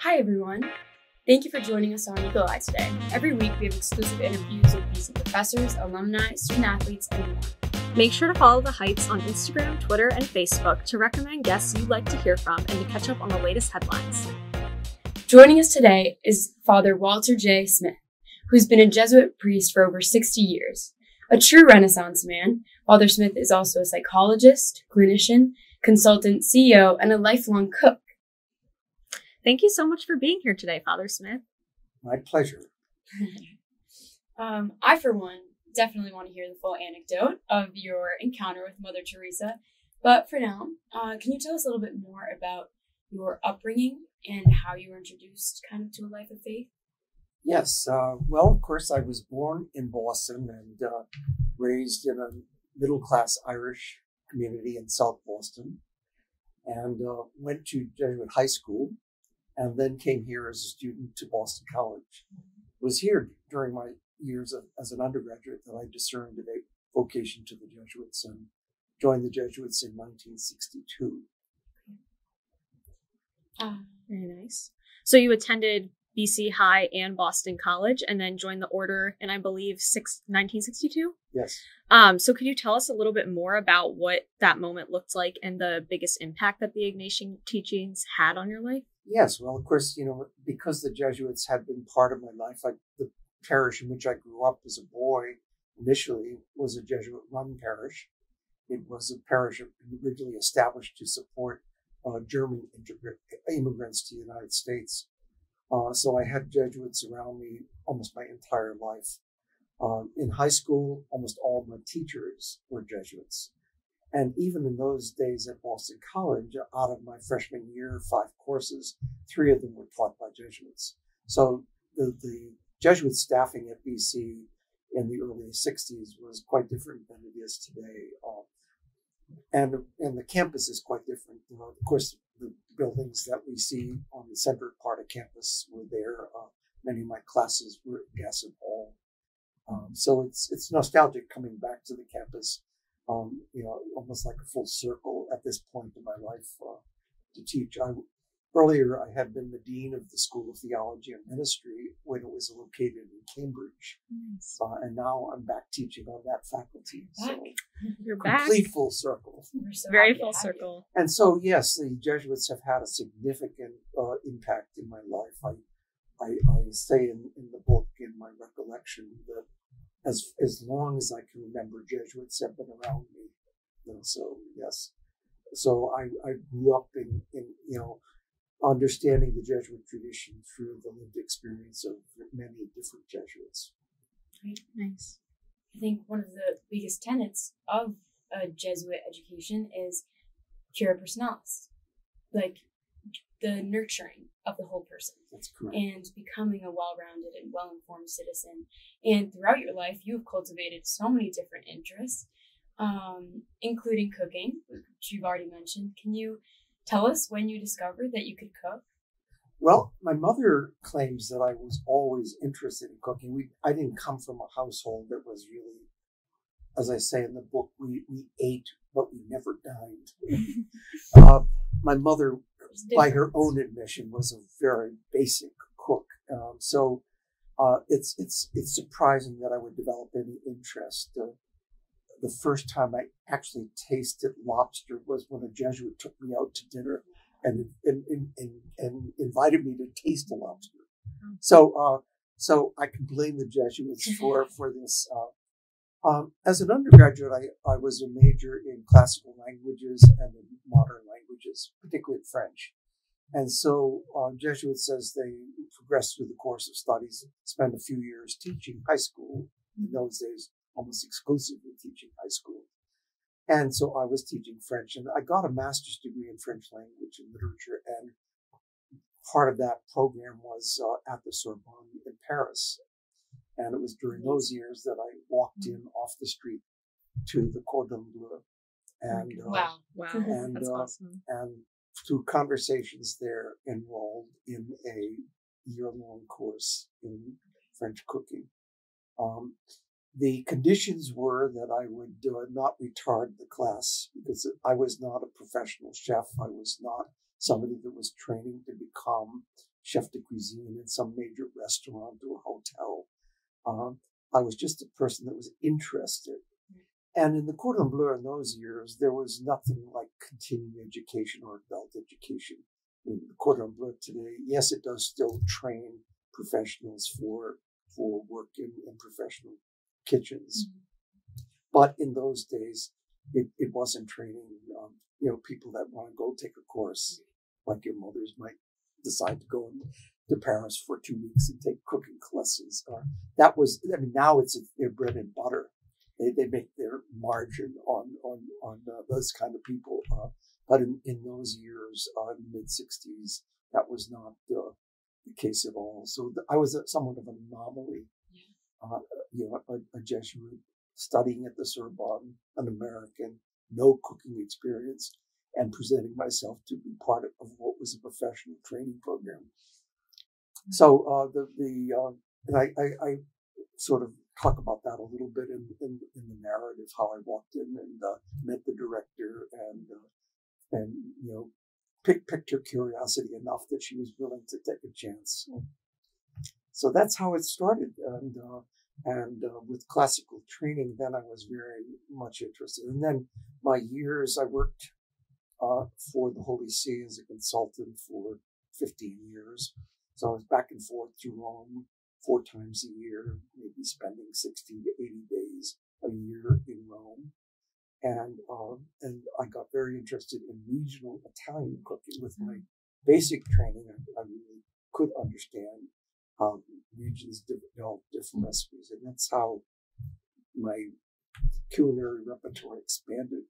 Hi everyone. Thank you for joining us on Eagle Eye today. Every week we have exclusive interviews with BC professors, alumni, student athletes, and more. Make sure to follow the Heights on Instagram, Twitter, and Facebook to recommend guests you'd like to hear from and to catch up on the latest headlines. Joining us today is Father Walter J. Smith, who's been a Jesuit priest for over 60 years. A true Renaissance man, Father Smith is also a psychologist, clinician, consultant, CEO, and a lifelong cook. Thank you so much for being here today, Father Smith. My pleasure. I, for one, definitely want to hear the full anecdote of your encounter with Mother Teresa. But for now, can you tell us a little bit more about your upbringing and how you were introduced kind of to a life of faith? Yes. Well, of course, I was born in Boston and raised in a middle-class Irish community in South Boston, and went to Jesuit high school, and then came here as a student to Boston College. It was here during my years as an undergraduate that I discerned a vocation to the Jesuits and joined the Jesuits in 1962. Very nice. So you attended BC High and Boston College and then joined the order in, I believe, 1962? Yes. So could you tell us a little bit more about what that moment looked like and the biggest impact that the Ignatian teachings had on your life? Yes. Well, of course, because the Jesuits had been part of my life, the parish in which I grew up as a boy initially was a Jesuit-run parish. It was a parish originally established to support German immigrants to the United States. So I had Jesuits around me almost my entire life. In high school, almost all my teachers were Jesuits. And even in those days at Boston College, out of my freshman year, 5 courses, 3 of them were taught by Jesuits. So the Jesuit staffing at BC in the early 60s was quite different than it is today. And the campus is quite different. Of course, the buildings that we see on the center part of campus were there. Many of my classes were at Gasson Hall. So it's nostalgic coming back to the campus, almost like a full circle at this point in my life to teach. Earlier, I had been the dean of the School of Theology and Ministry when it was located in Cambridge. Nice. And now I'm back teaching on that faculty. So You're back. complete full circle. We're so Very happy to full have circle. And so, yes, the Jesuits have had a significant impact in my life. I say in the book, in my recollection, that as long as I can remember, Jesuits have been around me. And so, yes. So I grew up in understanding the Jesuit tradition through the lived experience of many different Jesuits. Right. Nice. I think one of the biggest tenets of a Jesuit education is cura personalis, like the nurturing of the whole person. That's correct. And becoming a well-rounded and well-informed citizen. And throughout your life, you've cultivated so many different interests, including cooking, which you've already mentioned. Can you tell us when you discovered that you could cook? Well, my mother claims that I was always interested in cooking. I didn't come from a household that was really, as I say in the book, we ate, but we never dined. My mother, by her own admission, was a very basic cook. So it's surprising that I would develop any interest. The first time I actually tasted lobster was when a Jesuit took me out to dinner and invited me to taste a lobster. So I can blame the Jesuits for this. As an undergraduate, I was a major in classical languages and in modern languages, particularly French. And so Jesuits, as they progressed through the course of studies, spent a few years teaching high school. In those days, almost exclusively teaching high school. And so I was teaching French, and I got a master's degree in French language and literature, and part of that program was at the Sorbonne in Paris. And it was during those years that I walked in off the street to the Cordon Bleu. And, Wow. And, That's awesome. And through conversations there, enrolled in a year-long course in French cooking. The conditions were that I would not retard the class because I was not a professional chef. I was not somebody that was training to become chef de cuisine in some major restaurant or hotel. I was just a person that was interested. And in the Cordon Bleu in those years, there was nothing like continuing education or adult education. In the Cordon Bleu today, yes, it does still train professionals for work in professional kitchens. But in those days, it wasn't training, people that want to go take a course, like your mothers might decide to go to Paris for 2 weeks and take cooking lessons. Now it's their bread and butter. They make their margin on those kind of people. But in those years, mid 60s, that was not the case at all. So I was somewhat of an anomaly. A Jesuit studying at the Sorbonne, an American, no cooking experience, and presenting myself to be part of what was a professional training program. So I sort of talk about that a little bit in the narrative, how I walked in and met the director and picked her curiosity enough that she was willing to take a chance. So that's how it started. And with classical training, then I was very much interested. And then my years, I worked for the Holy See as a consultant for 15 years. So I was back and forth to Rome 4 times a year, maybe spending 60 to 80 days a year in Rome. And I got very interested in regional Italian cooking. With my basic training, I really could understand how regions develop different recipes. And that's how my culinary repertoire expanded.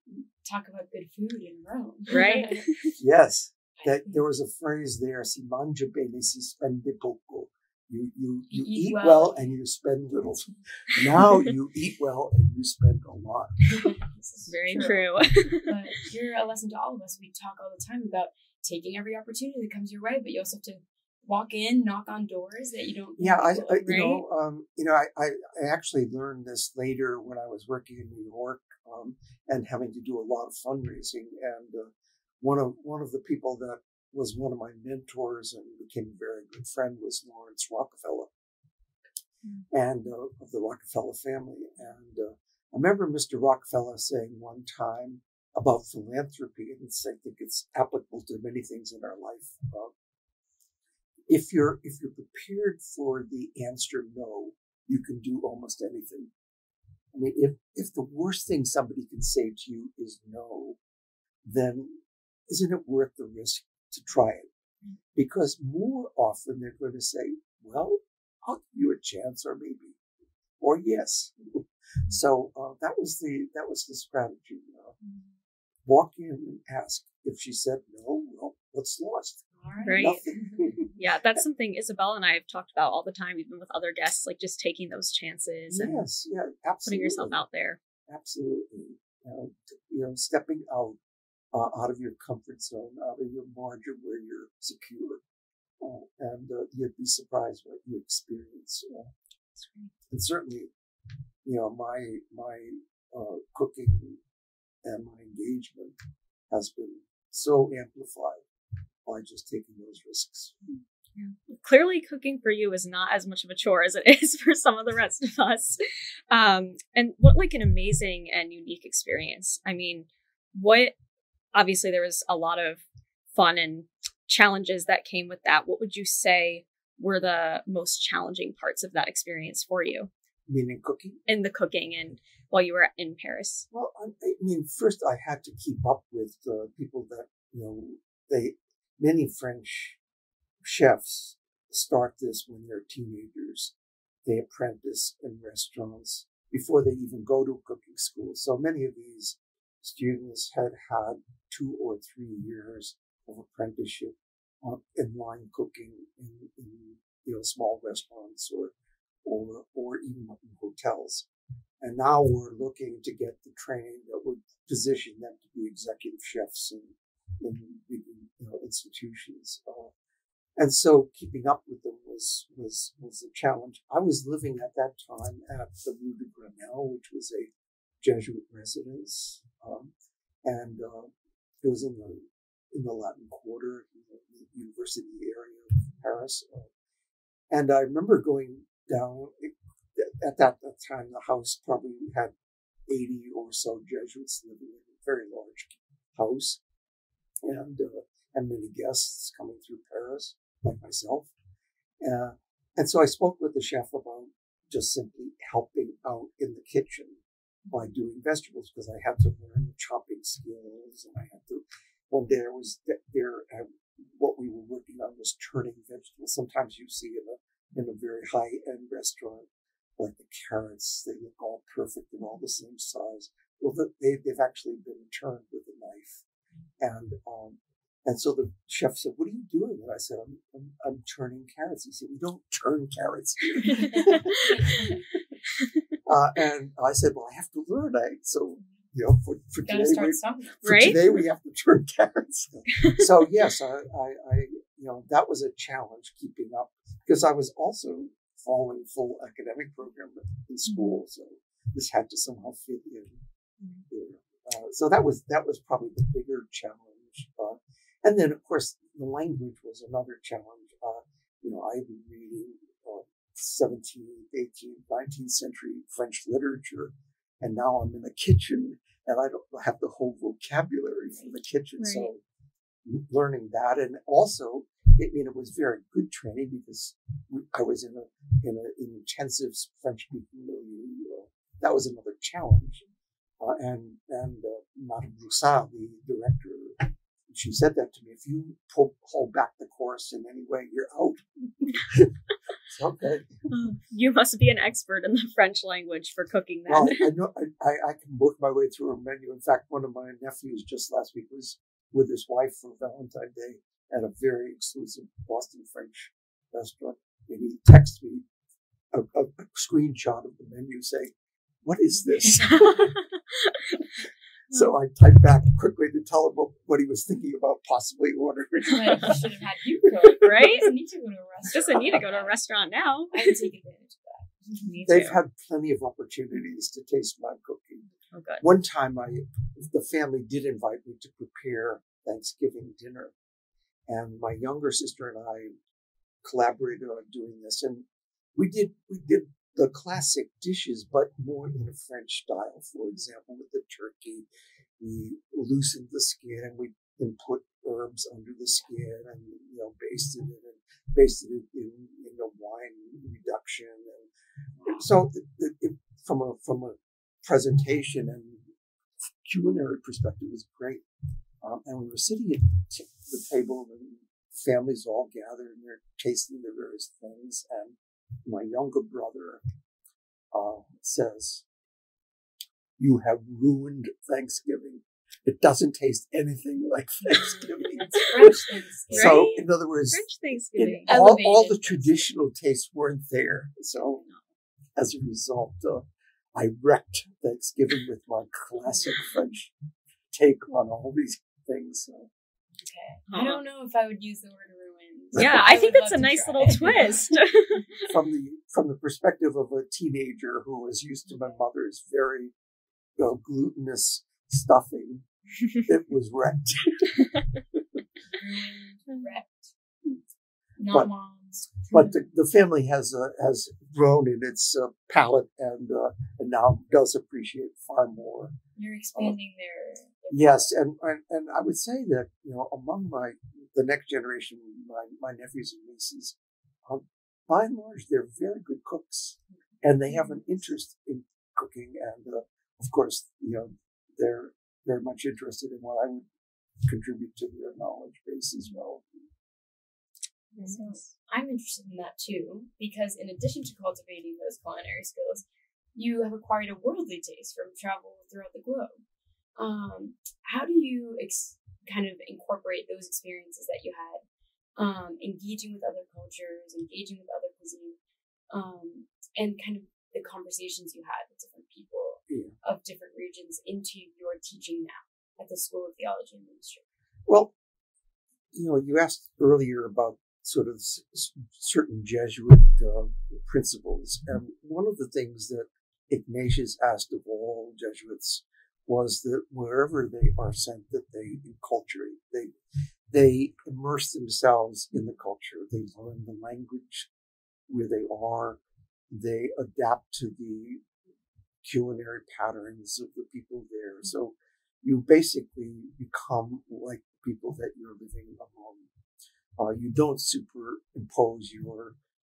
Talk about good food in Rome. Right? Yes. That there was a phrase there, si mangia bene, si spende poco. You eat well and you spend little. Now you eat well and you spend a lot. This is Very true. But you're a lesson to all of us. We talk all the time about taking every opportunity that comes your way, but you also have to walk in, knock on doors that you don't. Yeah, I actually learned this later when I was working in New York and having to do a lot of fundraising. And one of the people that was one of my mentors and became a very good friend was Lawrence Rockefeller, and of the Rockefeller family. And I remember Mr. Rockefeller saying one time about philanthropy, and I think it's applicable to many things in our life. If you're prepared for the answer no, you can do almost anything. I mean, if the worst thing somebody can say to you is no, then isn't it worth the risk to try it? Because more often they're going to say, well, I'll give you a chance, or maybe, or yes. So that was the strategy. Walk in and ask. If she said no, well, what's lost? Right. Nothing. Yeah, that's something Isabel and I have talked about all the time, even with other guests, like just taking those chances and Yeah, absolutely. putting yourself out there. Absolutely. Stepping out of your comfort zone, out of your margin where you're secure. And you'd be surprised what you experience. And certainly, my cooking and my engagement has been so amplified by just taking those risks. Yeah. Clearly, cooking for you is not as much of a chore as it is for some of the rest of us. And what like an amazing and unique experience. I mean, obviously there was a lot of fun and challenges that came with that. What would you say were the most challenging parts of that experience for you? Meaning cooking? In the cooking and while you were in Paris. Well, I mean, first I had to keep up with people that, many French chefs start this when they're teenagers. They apprentice in restaurants before they even go to cooking school. So many of these students had 2 or 3 years of apprenticeship in line cooking in small restaurants or even in hotels. And now we're looking to get the training that would position them to be executive chefs in institutions. And so keeping up with them was a challenge. I was living at that time at the Rue de Grenelle, which was a Jesuit residence, and it was in the Latin Quarter, in the university area Paris. And I remember going down, at that time, the house probably had 80 or so Jesuits living in a very large house, and many guests coming through Paris, like myself. And so I spoke with the chef about just simply helping out in the kitchen by doing vegetables, because I had to learn the chopping skills, and I had to. One day I was there, and what we were working on was turning vegetables. Sometimes you see in a very high-end restaurant, like the carrots, they look all perfect and all the same size. Well, they've actually been turned with a knife, and so the chef said, "What are you doing?" And I said, "I'm turning carrots." He said, "We don't turn carrots here." And I said, "Well, I have to learn." So for today we have to turn carrots. So yes, I that was a challenge, keeping up, because I was also following full academic program in school, so this had to somehow fit in there. So that was probably the bigger challenge. And then, of course, the language was another challenge. I've been reading 17th, 18th, 19th century French literature, and now I'm in the kitchen, and I don't have the whole vocabulary for the kitchen. Right. So learning that, and also, it was very good training, because I was in an intensive French-speaking milieu. That was another challenge. And Madame Broussard, the director, she said that to me: "If you hold back the course in any way, you're out." Okay. You must be an expert in the French language for cooking that. Well, I know I can work my way through a menu. In fact, one of my nephews just last week was with his wife for Valentine's Day at a very exclusive Boston French restaurant, and he texted me a screenshot of the menu saying, "What is this?" So I typed back quickly to tell him what he was thinking about possibly ordering. Like, you should have had you cook, right? Doesn't need to go to a restaurant. Doesn't need to go to a restaurant now. I would take advantage of that. They've had plenty of opportunities to taste my cooking. Oh, good. One time, the family did invite me to prepare Thanksgiving dinner, and my younger sister and I collaborated on doing this, and we did the classic dishes, but more in a French style. For example, with the turkey, we loosened the skin, and we put herbs under the skin, and basted it in wine reduction. And so, from a presentation and culinary perspective, it was great. And we were sitting at the table, and families all gathered, and they're tasting the various things. And my younger brother says, "You have ruined Thanksgiving. It doesn't taste anything like Thanksgiving." It's French Thanksgiving. So, in other words, French Thanksgiving. all the traditional tastes weren't there. So, as a result, I wrecked Thanksgiving with my classic French take on all these things. So. Okay. I don't know if I would use the word ruined. Yeah, I think that's a nice little twist. From the perspective of a teenager who was used to my mother's very glutinous stuffing, it was wrecked. Wrecked. Not mom's. But the family has grown in its palate, and now does appreciate far more. You're expanding their yes, and I would say that among the next generation, my nephews and nieces, by and large, they're very good cooks, and they have an interest in cooking, and of course, they're very much interested in what I would contribute to their knowledge base as well. So I'm interested in that too, because in addition to cultivating those culinary skills, you have acquired a worldly taste from travel throughout the globe. How do you kind of incorporate those experiences that you had, engaging with other cultures, engaging with other cuisine, and kind of the conversations you had with different people of different regions into your teaching now at the School of Theology and Ministry? Well, you asked earlier about sort of certain Jesuit principles, and one of the things that Ignatius asked of all Jesuits was that wherever they are sent, that they enculturate, they immerse themselves in the culture. They learn the language where they are. They adapt to the culinary patterns of the people there. So you basically become like people that you're living among. You don't superimpose your,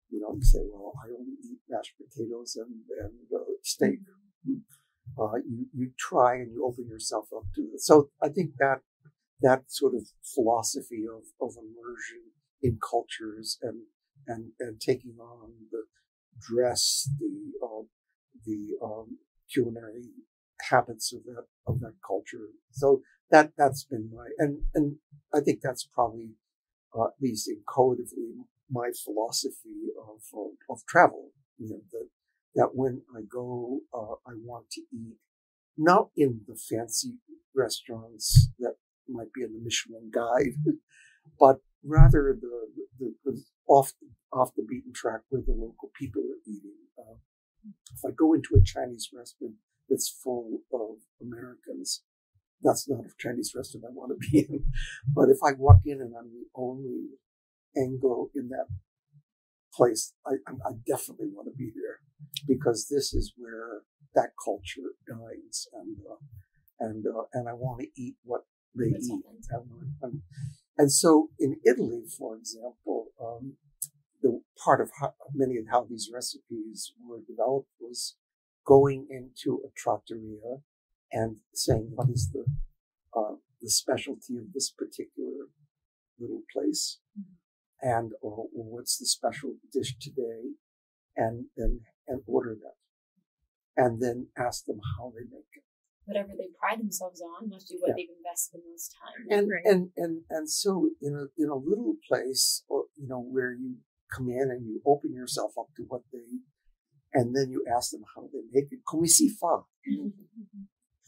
you say, well, I only eat mashed potatoes and steak. You try and you open yourself up to it. So I think that sort of philosophy of immersion in cultures and taking on the dress, the culinary habits of that culture. So that's been and I think that's probably at least intuitively my philosophy of travel. That when I go, I want to eat not in the fancy restaurants that might be in the Michelin Guide, but rather the off the beaten track where the local people are eating. If I go into a Chinese restaurant that's full of Americans, that's not a Chinese restaurant I want to be in. But if I walk in and I'm the only Anglo in that place, I definitely want to be there, because this is where that culture dies, and I want to eat what they eat. And so in Italy, for example, the part of many of how these recipes were developed was going into a trattoria and saying, what is the specialty of this particular little place, and or what's the special dish today, and order that, and then ask them how they make it. Whatever they pride themselves on must be what they've invested the most time. And so in a little place, or where you come in and you open yourself up to what they eat, and then you ask them how they make it. Come si fa?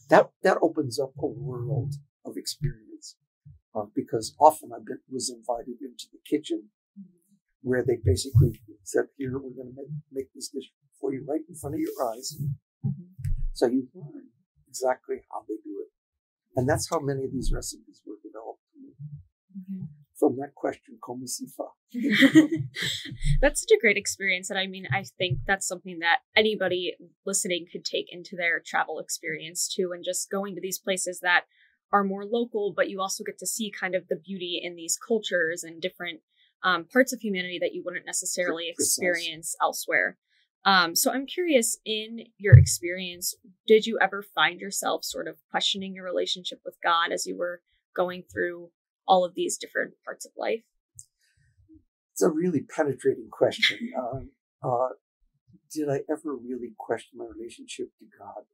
That opens up a world of experience, because often I was invited into the kitchen where they basically said, "Here, we're going to make this dish for you right in front of your eyes." So you learn exactly how they do it, and that's how many of these recipes were developed. From that question, come si fa? That's such a great experience. And I mean, I think that's something that anybody listening could take into their travel experience too. And just going to these places that are more local, but you also get to see kind of the beauty in these cultures and different parts of humanity that you wouldn't necessarily experience elsewhere. So I'm curious, in your experience, did you ever find yourself sort of questioning your relationship with God as you were going through all of these different parts of life? It's a really penetrating question. Did I ever really question my relationship to God?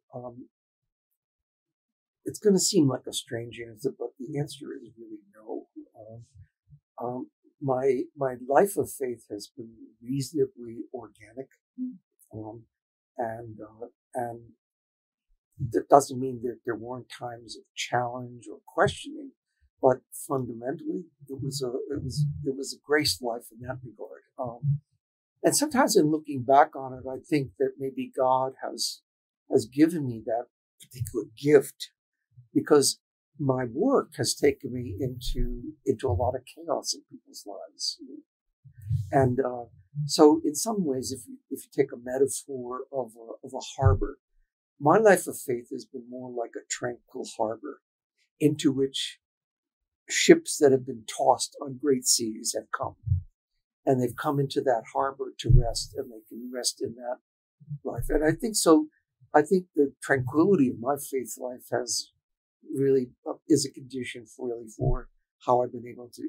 It's going to seem like a strange answer, but the answer is really no. My life of faith has been reasonably organic, and that doesn't mean that there weren't times of challenge or questioning. But fundamentally, it was a grace life in that regard. And sometimes in looking back on it, I think that maybe God has given me that particular gift, because my work has taken me into a lot of chaos in people's lives. And so in some ways, if you take a metaphor of a harbor, my life of faith has been more like a tranquil harbor into which ships that have been tossed on great seas have come, and they've come into that harbor to rest, and they can rest in that life. And I think so. I think the tranquility of my faith life has really is a condition for how I've been able to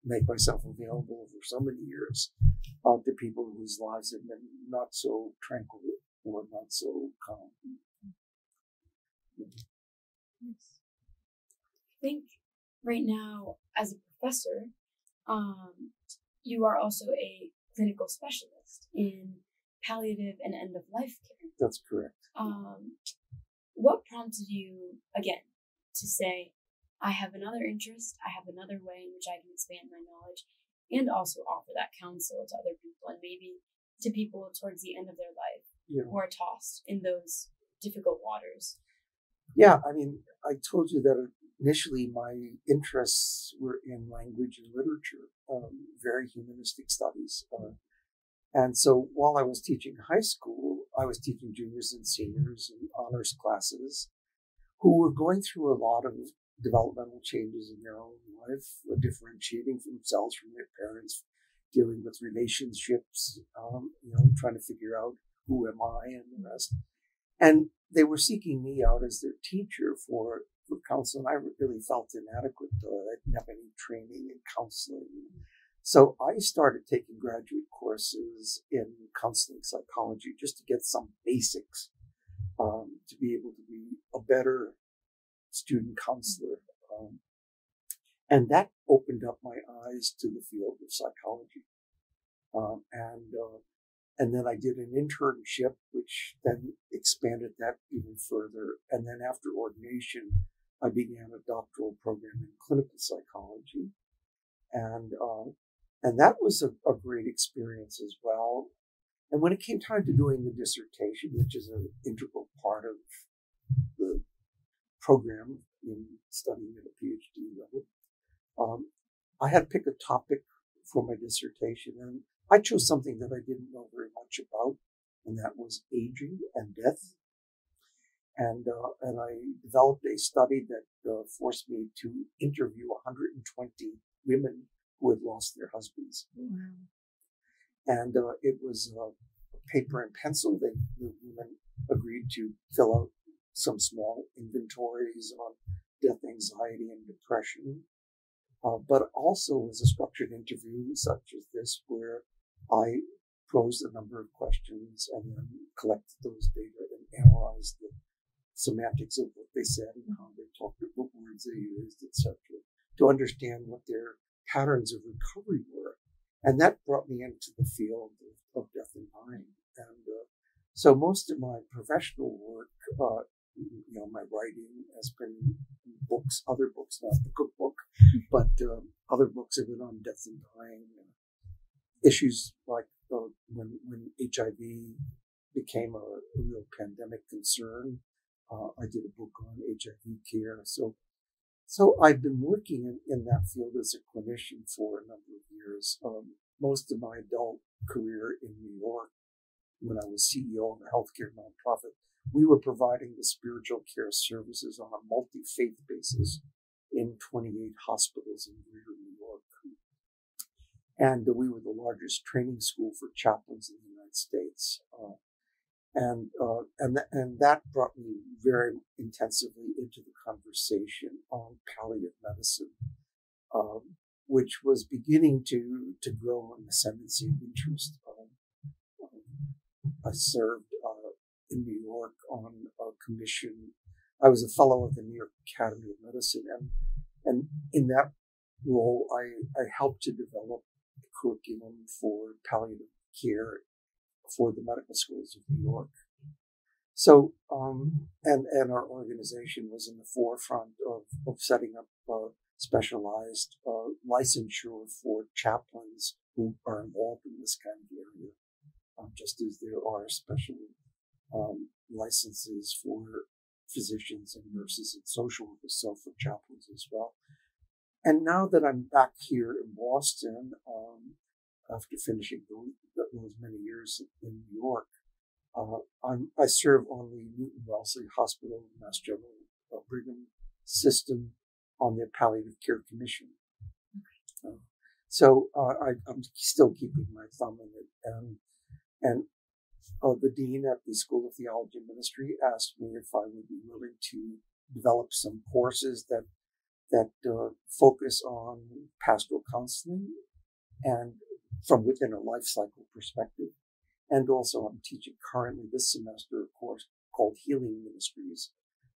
make myself available over so many years to people whose lives have been not so tranquil or not so calm. I think right now, as a professor, you are also a clinical specialist in palliative and end-of-life care. That's correct. What prompted you, again, to say, I have another interest, I have another way in which I can expand my knowledge and also offer that counsel to other people, and maybe to people towards the end of their life who are tossed in those difficult waters? Yeah, I mean, I told you that initially my interests were in language and literature, very humanistic studies. And so while I was teaching high school, I was teaching juniors and seniors and honors classes who were going through a lot of developmental changes in their own life, differentiating themselves from their parents, dealing with relationships, trying to figure out who am I and the rest. And they were seeking me out as their teacher for counsel, and I really felt inadequate. I didn't have any training in counseling. So I started taking graduate courses in counseling psychology just to get some basics, to be able to be a better student counselor. And that opened up my eyes to the field of psychology. And then I did an internship, which then expanded that even further. And then after ordination, I began a doctoral program in clinical psychology. And that was a great experience as well. And when it came time to doing the dissertation, which is an integral part of the program in studying at a PhD level, I had to pick a topic for my dissertation. And I chose something that I didn't know very much about, and that was aging and death. And I developed a study that forced me to interview 120 women who had lost their husbands. Wow. And it was paper and pencil. The women agreed to fill out some small inventories on death, anxiety, and depression. But also was a structured interview such as this, where I posed a number of questions and then collected those data and analyzed the semantics of what they said and how they talked, what words they used, etc., to understand what their patterns of recovery were. And that brought me into the field of death and dying. And so most of my professional work, my writing has been books, other books, not the cookbook, but other books have been on death and dying. Issues like when HIV became a real pandemic concern, I did a book on HIV care. So I've been working in that field as a clinician for a number of years. Most of my adult career in New York, when I was CEO of a healthcare nonprofit, we were providing the spiritual care services on a multi-faith basis in 28 hospitals in Greater New York. And we were the largest training school for chaplains in the United States. And that brought me very intensively into the conversation on palliative medicine, which was beginning to grow an ascendancy of interest. I served in New York on a commission. I was a fellow of the New York Academy of Medicine, and in that role, I helped to develop a curriculum for palliative care for the medical schools of New York. So, and our organization was in the forefront of setting up specialized licensure for chaplains who are involved in this kind of area, just as there are special licenses for physicians and nurses and social workers, so for chaplains as well. And now that I'm back here in Boston, after finishing those many years in New York, I serve on the Newton Wellesley Hospital Mass General Brigham system on their palliative care commission. So I'm still keeping my thumb in it. And the dean at the School of Theology and Ministry asked me if I would be willing to develop some courses that focus on pastoral counseling and from within a life cycle perspective. And also I'm teaching currently this semester a course called Healing Ministries,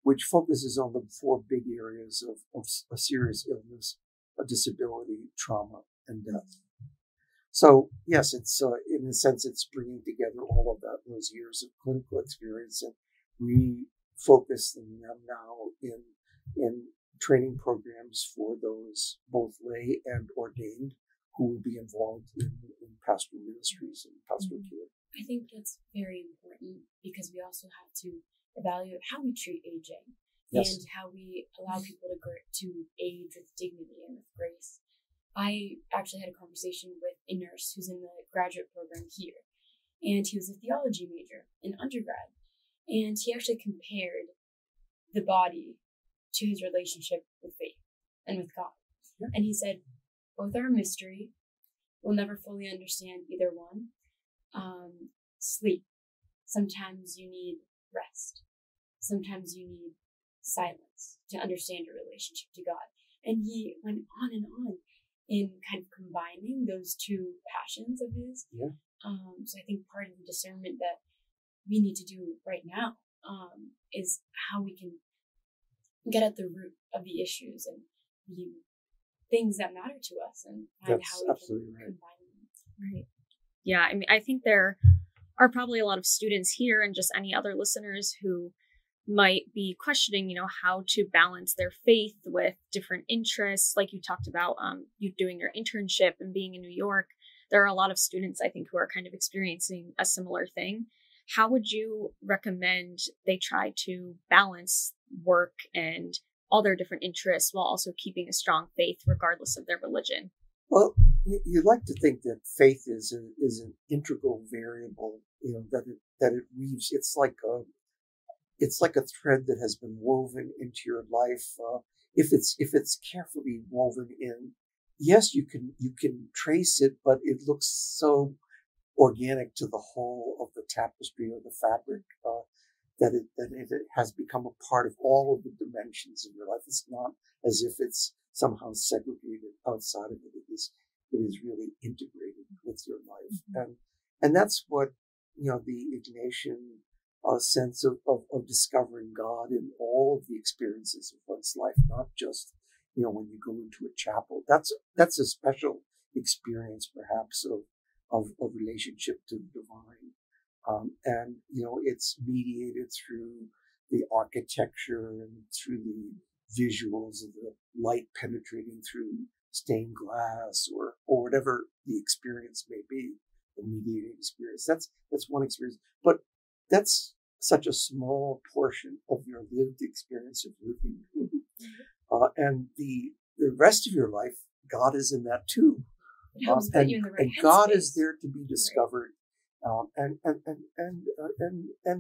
which focuses on the four big areas of a serious illness, a disability, trauma, and death. So yes, it's in a sense, it's bringing together all of those years of clinical experience and refocusing them now in training programs for those both lay and ordained who will be involved in pastoral ministries and pastoral care. I think that's very important because we also have to evaluate how we treat aging. Yes. and how we allow people to age with dignity and with grace. I actually had a conversation with a nurse who's in the graduate program here, and he was a theology major in undergrad, and he actually compared the body to his relationship with faith and with God. Yeah. And he said, both are a mystery. We'll never fully understand either one. Sleep. Sometimes you need rest. Sometimes you need silence to understand your relationship to God. And he went on and on in kind of combining those two passions of his. Yeah. So I think part of the discernment that we need to do right now is how we can get at the root of the issues and the things that matter to us and find That's how we absolutely can right. combine them. Right. Yeah. I mean, I think there are probably a lot of students here and just any other listeners who might be questioning, how to balance their faith with different interests. Like you talked about, you doing your internship and being in New York. There are a lot of students, I think, who are kind of experiencing a similar thing. How would you recommend they try to balance work and all their different interests while also keeping a strong faith regardless of their religion? Well, you'd like to think that faith is an integral variable, that it weaves. It's like a thread that has been woven into your life. If it's carefully woven in, yes, you can trace it, but it looks so organic to the whole of the tapestry or the fabric that it has become a part of all of the dimensions of your life. It's not as if it's somehow segregated outside of it. It is really integrated with your life, and that's what the Ignatian sense of discovering God in all of the experiences of one's life, not just when you go into a chapel. That's a special experience, perhaps, of relationship to the divine, and it's mediated through the architecture and through the visuals of the light penetrating through stained glass or whatever the experience may be, the mediating experience. That's one experience, but that's such a small portion of your lived experience of living. And the rest of your life, God is in that too. It helps put you in the right and God headspace. is there to be discovered, and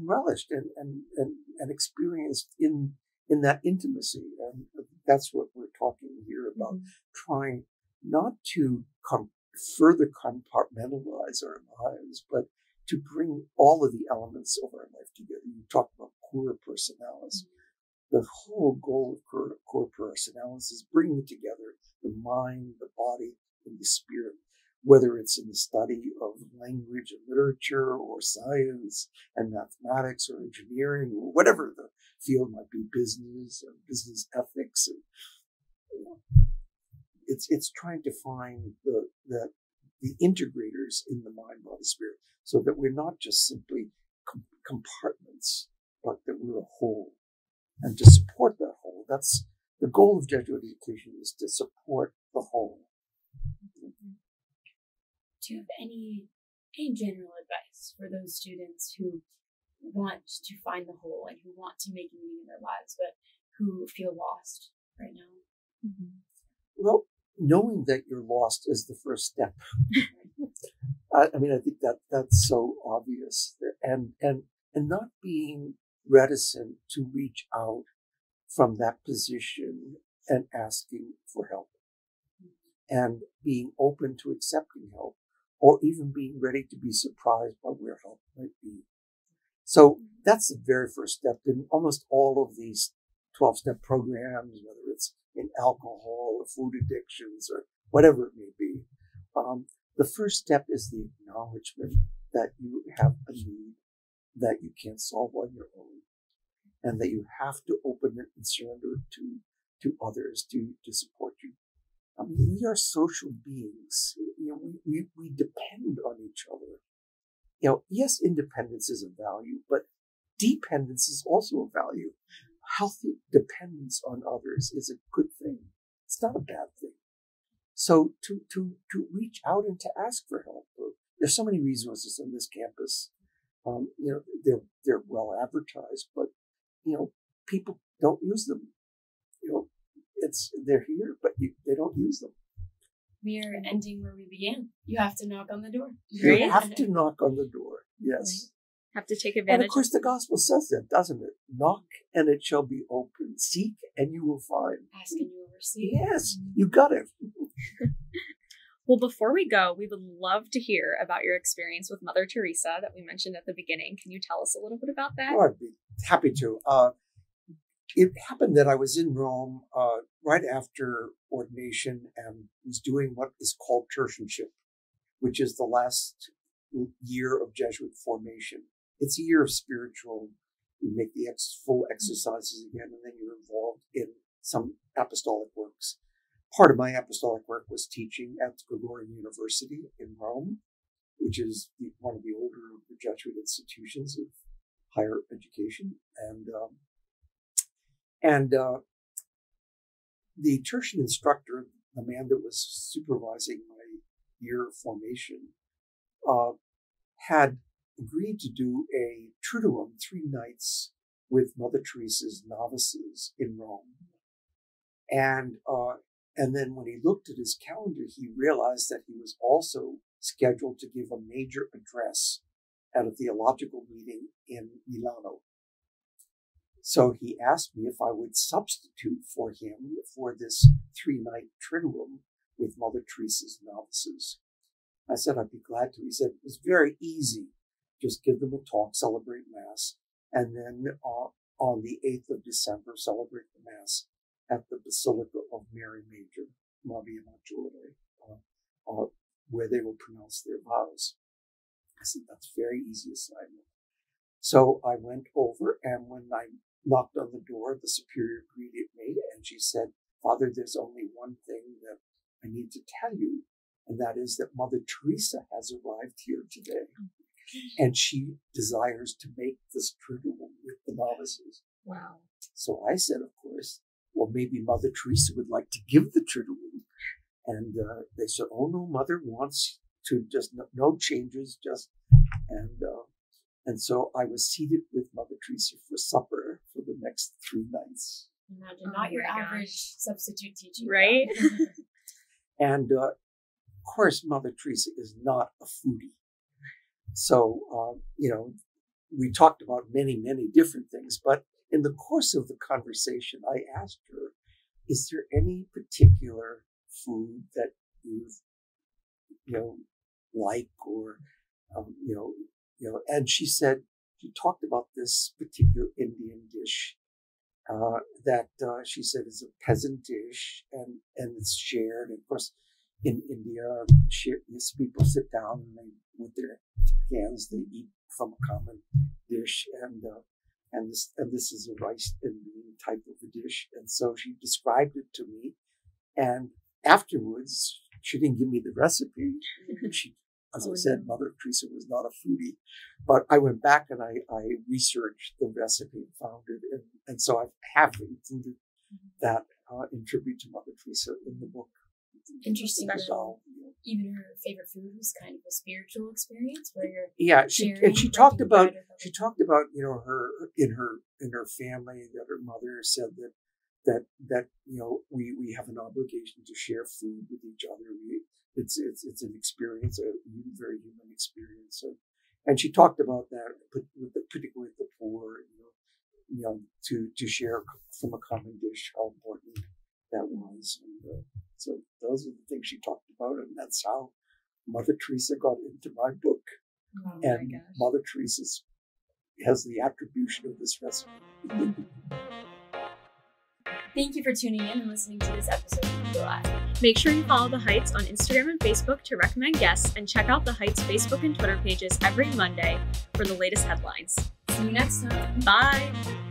relished and experienced in that intimacy. And that's what we're talking here about, trying not to further compartmentalize our lives, but to bring all of the elements of our life together. You talk about core personalis. The whole goal of core personalis is bringing together the mind, the body, and the spirit, whether it's in the study of language and literature or science and mathematics or engineering or whatever the field might be, business or business ethics. And, it's trying to find the integrators in the mind, body, spirit, so that we're not just simply compartments, but that we're a whole. And to support that whole, that's the goal of Jesuit education, is to support the whole. Do you have any general advice for those students who want to find the whole and who want to make meaning in their lives, but who feel lost right now? Well, knowing that you're lost is the first step. I think that's so obvious, and not being reticent to reach out from that position and asking for help, and being open to accepting help, or even being ready to be surprised by where help might be. So that's the very first step in almost all of these 12-step programs, whether it's in alcohol or food addictions or whatever it may be. The first step is the acknowledgement that you have a need that you can't solve on your own, and that you have to open it and surrender it to others to support you. We are social beings. We depend on each other. Yes, independence is a value, but dependence is also a value. Healthy dependence on others is a good thing. It's not a bad thing. So to reach out and to ask for help. There's so many resources on this campus. They're well advertised, but people don't use them. They're here, but they don't use them. We are ending where we began. You have to knock on the door. You have to knock on the door. Yes. Right. Have to take advantage. And of course, the gospel says that, doesn't it? Knock and it shall be open. Seek and you will find. Ask and you will receive. Yes, you got it. Well, before we go, we would love to hear about your experience with Mother Teresa that we mentioned at the beginning. Can you tell us a little bit about that? Oh, I'd be happy to. It happened that I was in Rome right after ordination and was doing what is called tertianship, which is the last year of Jesuit formation. It's a year of spiritual. You make the full exercises again, and then you're involved in some apostolic works. Part of my apostolic work was teaching at the Gregorian University in Rome, which is one of the older Jesuit institutions of higher education. And the tertian instructor, the man that was supervising my year of formation, had agreed to do a triduum 3 nights with Mother Teresa's novices in Rome. And then when he looked at his calendar, he realized that he was also scheduled to give a major address at a theological meeting in Milano. So he asked me if I would substitute for him for this 3-night triduum with Mother Teresa's novices. I said I'd be glad to. He said it was very easy. Just give them a talk, celebrate Mass, and then on the 8th of December, celebrate the Mass at the Basilica of Mary Major, Maria Maggiore, where they will pronounce their vows. I said, that's a very easy assignment. So I went over, and when I knocked on the door, the superior greeted me, and she said, Father, there's only one thing that I need to tell you, and that is that Mother Teresa has arrived here today, and she desires to make this triduum with the novices. Wow. So I said, of course, well, maybe Mother Teresa would like to give the triduum. And they said, oh, no, Mother wants to just, no changes, just, and so I was seated with Mother Teresa for supper for the next 3 nights. Imagine, not your average substitute teaching. Right? And, of course, Mother Teresa is not a foodie. So, we talked about many, many different things, but in the course of the conversation, I asked her, is there any particular food that you like or, and she talked about this particular Indian dish, that she said is a peasant dish and it's shared. And of course, in India, people sit down and they, with their hands, they eat from a common dish, and this is a rice and bean type of a dish. And so she described it to me, and afterwards she didn't give me the recipe. As I said, Mother Teresa was not a foodie, but I went back and I researched the recipe and found it, and so I have included that in tribute to Mother Teresa in the book. Interesting. Even her favorite food was kind of a spiritual experience where you're she talked about her in her family, that her mother said that we have an obligation to share food with each other. It's an experience, a very human experience, and she talked about that, particularly with the poor, to share from a common dish, how important that was. And so those are the things she talked about, and that's how Mother Teresa got into my book. Oh, and Mother Teresa has the attribution of this recipe. Thank you for tuning in and listening to this episode of The Live. Make sure you follow The Heights on Instagram and Facebook to recommend guests, and check out The Heights Facebook and Twitter pages every Monday for the latest headlines. See you next time. Bye.